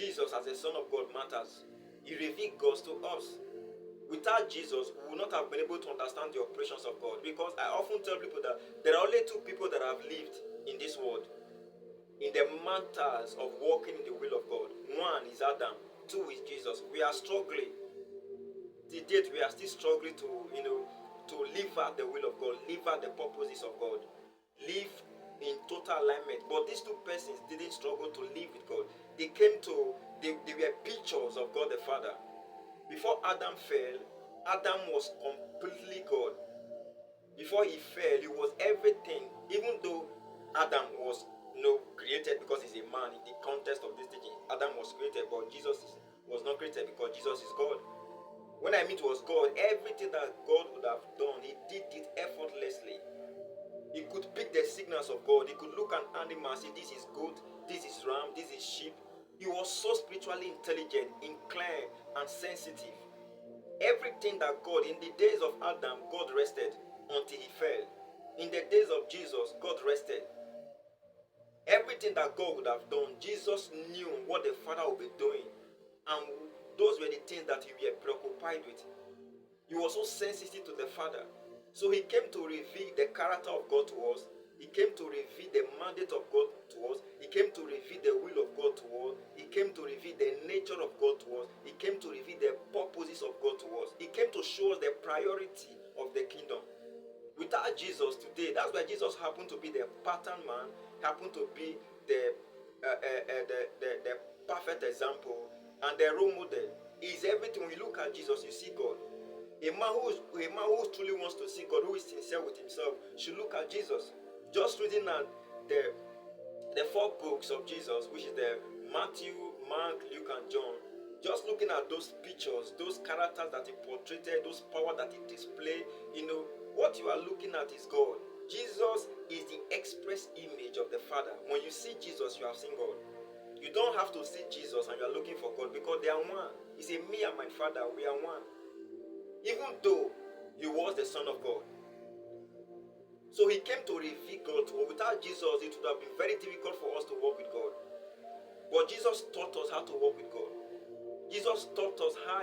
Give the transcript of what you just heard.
Jesus as the Son of God matters. He revealed God to us. Without Jesus, we would not have been able to understand the operations of God. Because I often tell people that there are only two people that have lived in this world in the matters of walking in the will of God. One is Adam, two is Jesus. We are struggling. To date, we are still struggling to live out the will of God, live out the purposes of God, live in total alignment. But these two persons didn't struggle to live with God. They were pictures of God the Father. Before Adam fell, Adam was completely God. Before he fell, he was everything. Even though Adam was created because he's a man in the context of this teaching, Adam was created, but Jesus was not created because Jesus is God. When I mean it was God, everything that God would have done, he did it effortlessly. He could pick the signals of God. He could look at animals, say this is goat, this is ram, this is sheep. He was so spiritually intelligent, inclined, and sensitive. Everything that God, in the days of Adam, God rested until he fell. In the days of Jesus, God rested. Everything that God would have done, Jesus knew what the Father would be doing. And those were the things that he was preoccupied with. He was so sensitive to the Father. So he came to reveal the character of God to us. He came to reveal the mandate of God to us. He came to reveal the will of God to us. He came to reveal the nature of God to us. He came to reveal the purposes of God to us. He came to show us the priority of the kingdom. Without Jesus today, that's why Jesus happened to be the pattern man, happened to be the perfect example and the role model. Is everything. When you look at Jesus, you see God. A man who truly wants to see God, who is sincere with himself, should look at Jesus. Just reading at the four books of Jesus, which is the Matthew, Mark, Luke, and John, just looking at those pictures, those characters that he portrayed, those power that he displayed, what you are looking at is God. Jesus is the express image of the Father. When you see Jesus, you have seen God. You don't have to see Jesus and you are looking for God, because they are one. He said, me and my Father, we are one. Even though he was the Son of God. So he came to reveal God to us. Without Jesus, it would have been very difficult for us to walk with God. But Jesus taught us how to walk with God. Jesus taught us how